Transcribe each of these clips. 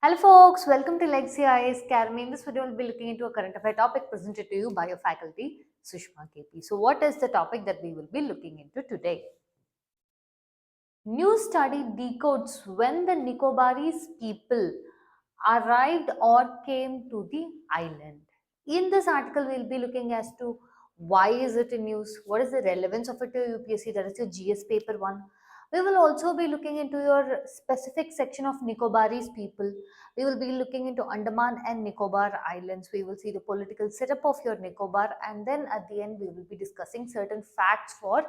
Hello folks, welcome to Legacy IAS Academy. In this video, we'll be looking into a current affair topic presented to you by your faculty, Sushma KP. So what is the topic that we will be looking into today? New study decodes when the Nicobarese people arrived or came to the island. In this article, we'll be looking as to why is it in use, what is the relevance of it to UPSC, that is your GS paper 1. We will also be looking into your specific section of Nicobarese people. We will be looking into Andaman and Nicobar Islands. We will see the political setup of your Nicobar, and then at the end we will be discussing certain facts for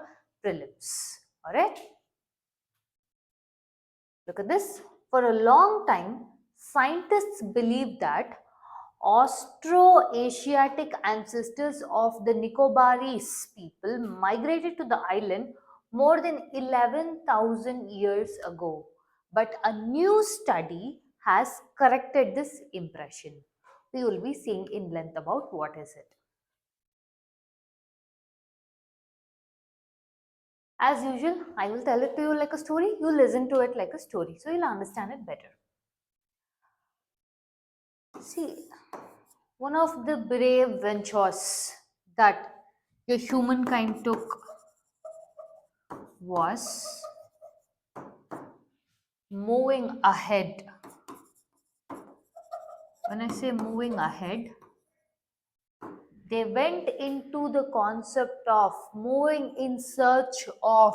prelims. Alright? Look at this. For a long time, scientists believed that Austro-Asiatic ancestors of the Nicobarese people migrated to the island more than 11,000 years ago. But a new study has corrected this impression. We will be seeing in length about what is it. As usual, I will tell it to you like a story. You listen to it like a story, so you'll understand it better. See, one of the brave ventures that your humankind took was moving ahead. When I say moving ahead, they went into the concept of moving in search of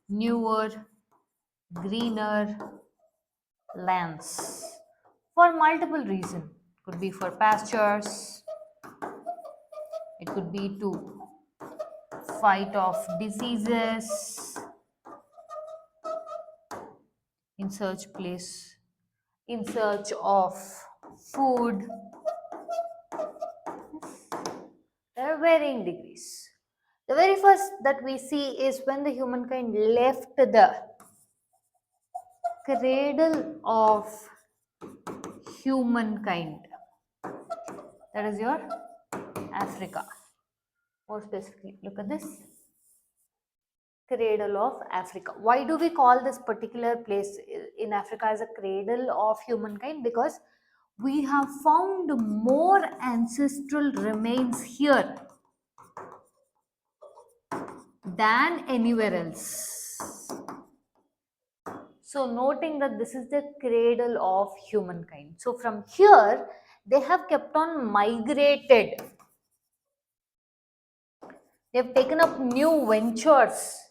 newer, greener lands for multiple reasons. Could be for pastures, it could be to fight off diseases, in search of food. There are varying degrees. The very first that we see is when the humankind left the cradle of humankind. That is your Africa. More specifically, look at this. Cradle of Africa. Why do we call this particular place in Africa as a cradle of humankind? Because we have found more ancestral remains here than anywhere else. So noting that this is the cradle of humankind. So from here, they have kept on migrated. They have taken up new ventures.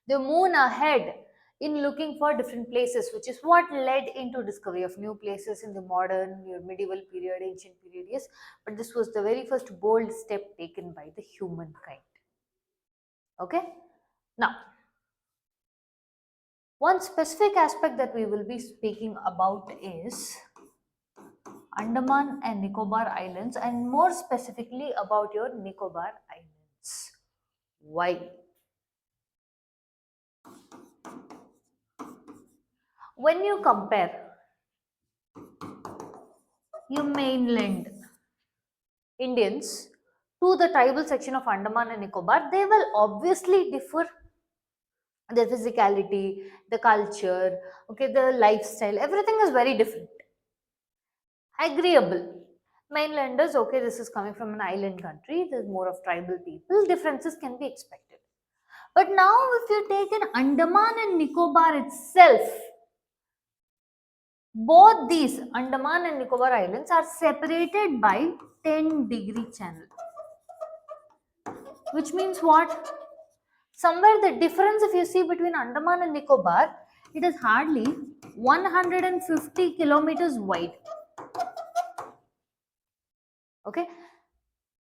They move ahead in looking for different places, which is what led into discovery of new places in the modern, medieval period, ancient period. Yes, but this was the very first bold step taken by the humankind. Okay, now one specific aspect that we will be speaking about is Andaman and Nicobar Islands, and more specifically about your Nicobar Islands. Why? When you compare your mainland Indians to the tribal section of Andaman and Nicobar, they will obviously differ. The physicality, the culture, okay, the lifestyle, everything is very different. Agreeable. Mainlanders, okay, this is coming from an island country, there's more of tribal people, differences can be expected. But now, if you take an Andaman and Nicobar itself, both these Andaman and Nicobar Islands are separated by 10-degree channel. Which means what? Somewhere the difference, if you see between Andaman and Nicobar, it is hardly 150 kilometers wide. Okay.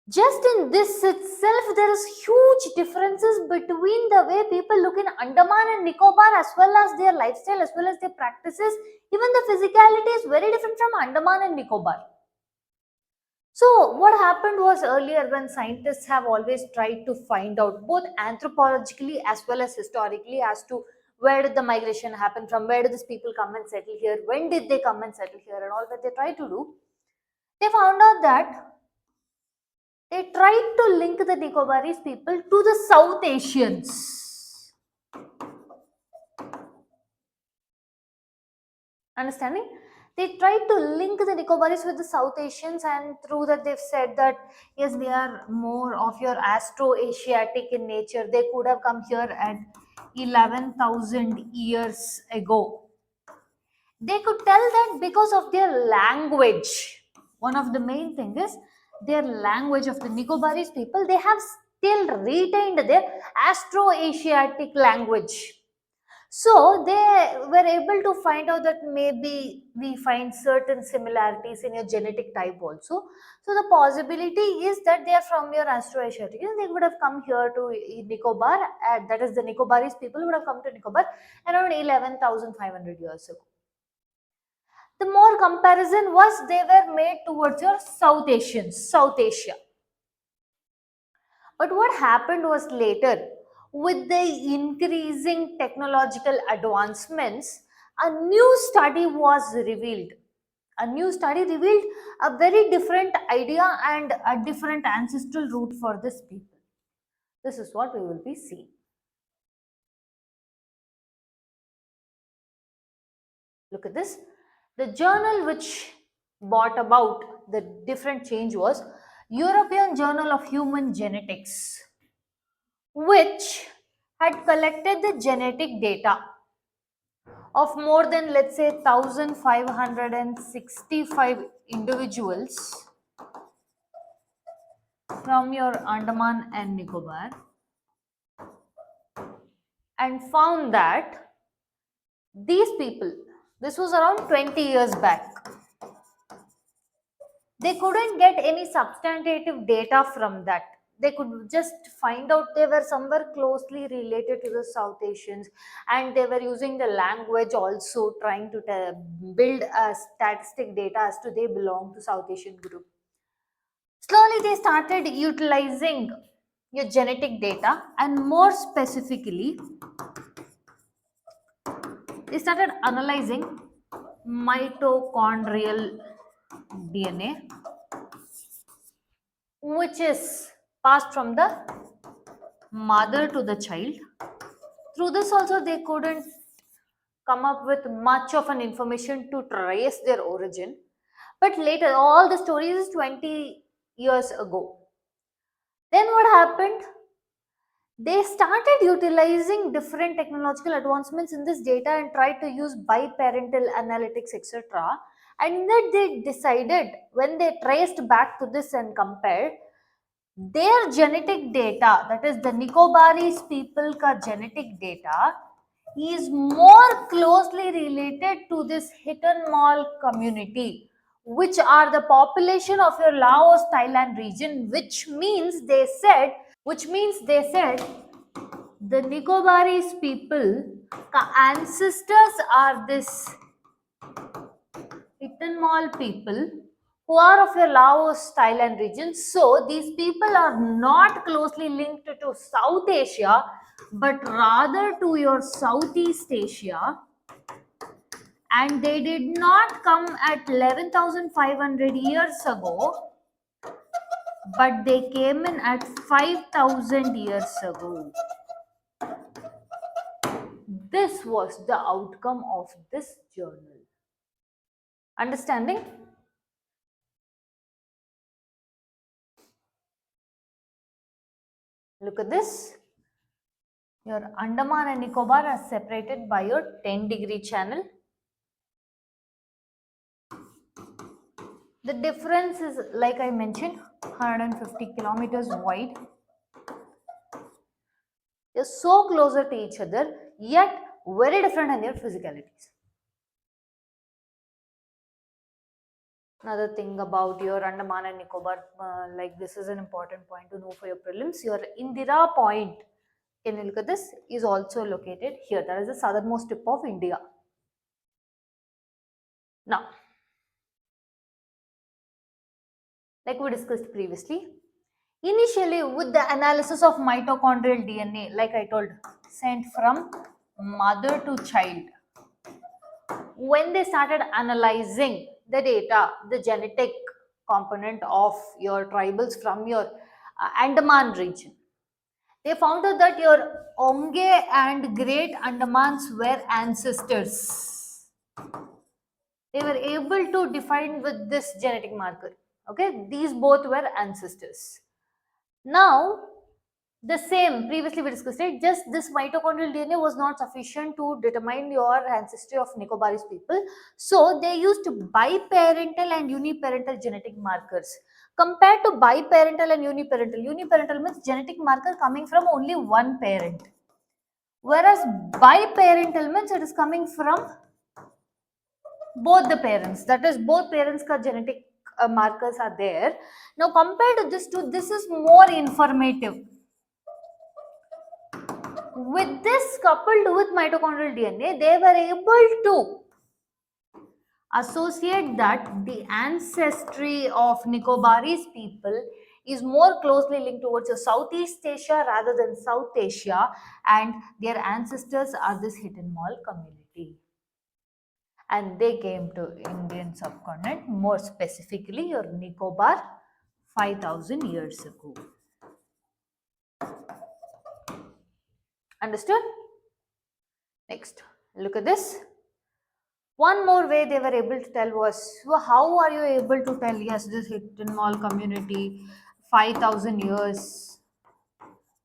Just in this itself, there is huge differences between the way people look in Andaman and Nicobar, as well as their lifestyle, as well as their practices. Even the physicality is very different from Andaman and Nicobar. So what happened was, earlier when scientists have always tried to find out both anthropologically as well as historically as to where did the migration happen from, where did these people come and settle here, when did they come and settle here, and all that they tried to do, they found out that they tried to link the Nicobarese people to the South Asians. Understanding? They tried to link the Nicobarese with the South Asians, and through that they've said that yes, they are more of your Astro-Asiatic in nature. They could have come here at 11,000 years ago. They could tell that because of their language. One of the main thing is their language of the Nicobarese people. They have still retained their Astro-Asiatic language. So they were able to find out that maybe we find certain similarities in your genetic type also. So the possibility is that they are from your Astro-Asiatic. They would have come here to Nicobar, that is the Nicobarese people would have come to Nicobar around 11,500 years ago. The more comparison was they were made towards your South Asians, South Asia. But what happened was later, with the increasing technological advancements, a new study was revealed. A new study revealed a very different idea and a different ancestral route for this people. This is what we will be seeing. Look at this. The journal which brought about the different change was European Journal of Human Genetics, which had collected the genetic data of more than, let's say, 1565 individuals from your Andaman and Nicobar, and found that these people, this was around 20 years back, they couldn't get any substantive data from that. They could just find out they were somewhere closely related to the South Asians, and they were using the language also trying to build a statistic data as to they belong to South Asian group. Slowly they started utilizing your genetic data, and more specifically they started analyzing mitochondrial DNA, which is passed from the mother to the child. Through this also they couldn't come up with much of an information to trace their origin. But later, all the stories is 20 years ago. Then what happened? They started utilizing different technological advancements in this data and tried to use biparental analytics, etc. And that they decided, when they traced back to this and compared, their genetic data, that is the Nicobarese people ka genetic data, is more closely related to this hidden mall community, which are the population of your Laos, Thailand region, which means they said the Nicobarese people ancestors are this Itanmol people who are of your Laos, Thailand region. So these people are not closely linked to South Asia, but rather to your Southeast Asia. And they did not come at 11,500 years ago, but they came in at 5,000 years ago. This was the outcome of this journal. Understanding? Look at this. Your Andaman and Nicobar are separated by your 10-degree channel. The difference is, like I mentioned, 150 kilometers wide. They're so closer to each other, yet very different in their physicalities. Another thing about your Andaman and Nicobar, like this is an important point to know for your prelims. Your Indira Point, can you look at this, is also located here. That is the southernmost tip of India. Now, like we discussed previously, initially with the analysis of mitochondrial DNA, like I told, sent from mother to child, when they started analyzing the data, the genetic component of your tribals from your Andaman region, they found out that your Onge and Great Andamans were ancestors. They were able to define with this genetic marker. Okay, these both were ancestors. Now, the same, previously we discussed it, just this mitochondrial DNA was not sufficient to determine your ancestry of Nicobarese people. So, they used biparental and uniparental genetic markers. Compared to biparental and uniparental means genetic marker coming from only one parent. Whereas biparental means it is coming from both the parents, that is both parents ka genetic markers are there. Now compared to this is more informative. With this coupled with mitochondrial DNA, they were able to associate that the ancestry of Nicobarese people is more closely linked towards Southeast Asia rather than South Asia, and their ancestors are this hidden mall community. And they came to Indian subcontinent, more specifically your Nicobar 5000 years ago. Understood? Next, look at this. One more way they were able to tell was, so how are you able to tell, yes, this hidden mall community 5000 years?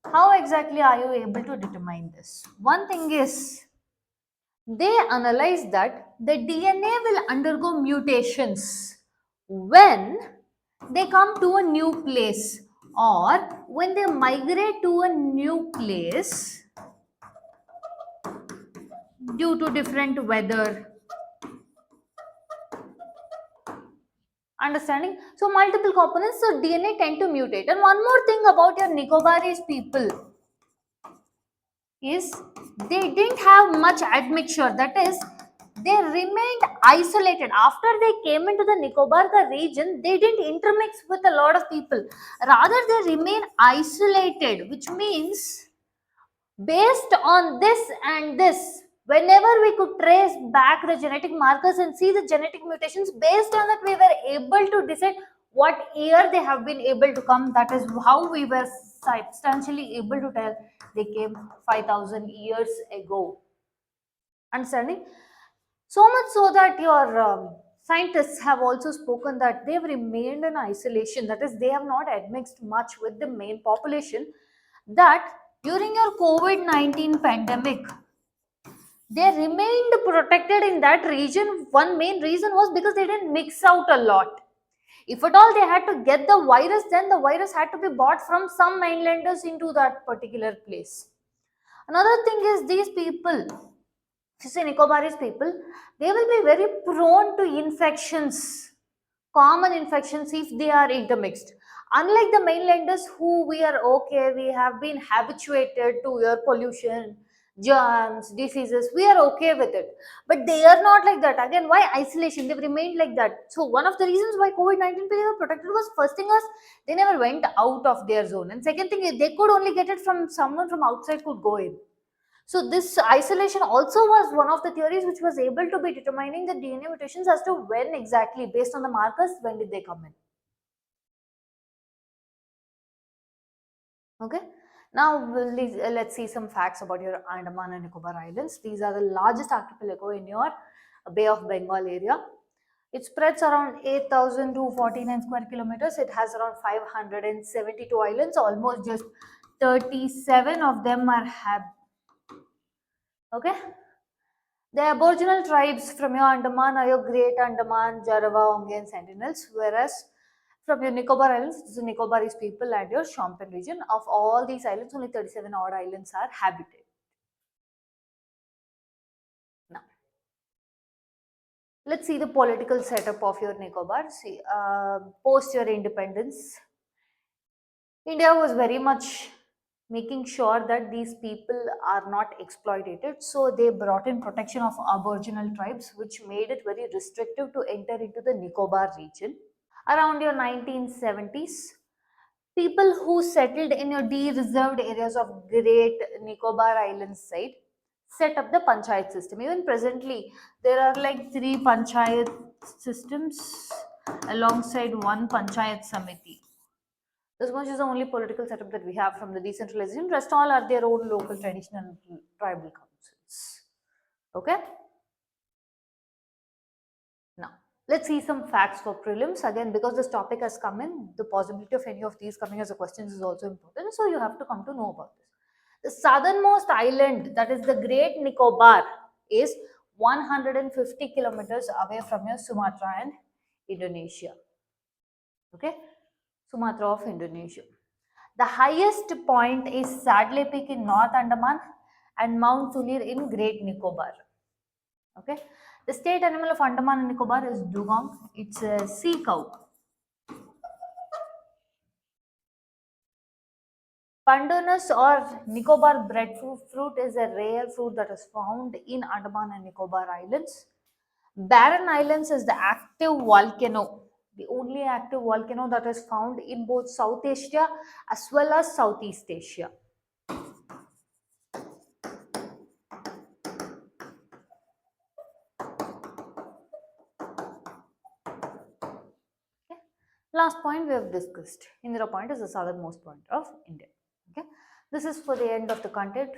How exactly are you able to determine this? One thing is, they analyze that the DNA will undergo mutations when they come to a new place or when they migrate to a new place due to different weather. Understanding? So multiple components, so DNA tend to mutate. And one more thing about your Nicobarese people is they didn't have much admixture. That is, they remained isolated. After they came into the Nicobar the region, they didn't intermix with a lot of people. Rather, they remain isolated, which means based on this and this, whenever we could trace back the genetic markers and see the genetic mutations, based on that we were able to decide what year they have been able to come. That is how we were substantially able to tell they came 5000 years ago. Understanding? So much so that your scientists have also spoken that they've remained in isolation, that is, they have not admixed much with the main population. That during your COVID-19 pandemic, they remained protected in that region. One main reason was because they didn't mix out a lot. If at all they had to get the virus, then the virus had to be bought from some mainlanders into that particular place. Another thing is these people, if you say Nicobarese people, they will be very prone to infections, common infections if they are intermixed. Unlike the mainlanders who we are okay, we have been habituated to air pollution, germs, diseases, we are okay with it. But they are not like that. Again, why isolation? They've remained like that. So one of the reasons why COVID-19 people were protected was, first thing was they never went out of their zone. And second thing is they could only get it from someone from outside could go in. So this isolation also was one of the theories which was able to be determining the DNA mutations as to when exactly, based on the markers, when did they come in. Okay. Now let's see some facts about your Andaman and Nicobar Islands. These are the largest archipelago in your Bay of Bengal area. It spreads around 8,249 square kilometers. It has around 572 islands. Almost just 37 of them are okay. The aboriginal tribes from your Andaman are your Great Andaman, Jarawa, Onge and Sentinels, whereas from your Nicobar Islands, it's the Nicobarese people and your Champagne region. Of all these islands, only 37 odd islands are habited. Now, let's see the political setup of your Nicobar. See, post your independence, India was very much making sure that these people are not exploited. So they brought in protection of aboriginal tribes, which made it very restrictive to enter into the Nicobar region. Around your 1970s, people who settled in your de-reserved areas of Great Nicobar Islands side set up the panchayat system. Even presently, there are like 3 panchayat systems alongside one panchayat samiti. This much is the only political setup that we have from the decentralization. Rest all are their own local traditional tribal councils. Okay. Now, Let's see some facts for prelims. Again, because this topic has come in, the possibility of any of these coming as a questions is also important. So you have to come to know about this. The southernmost island, that is the Great Nicobar, is 150 kilometers away from your Sumatra and Indonesia. Okay, Sumatra of Indonesia. The highest point is Sadley Peak in North Andaman and Mount Tulir in Great Nicobar. Okay, the state animal of Andaman and Nicobar is dugong. It's a sea cow. Pandanus or Nicobar breadfruit is a rare fruit that is found in Andaman and Nicobar Islands. Barren Islands is the active volcano, the only active volcano that is found in both South Asia as well as Southeast Asia. Okay. Last point we have discussed. Indira Point is the southernmost point of India. Okay. This is for the end of the content.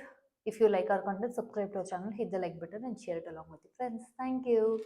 If you like our content, subscribe to our channel, hit the like button and share it along with your friends. Thank you.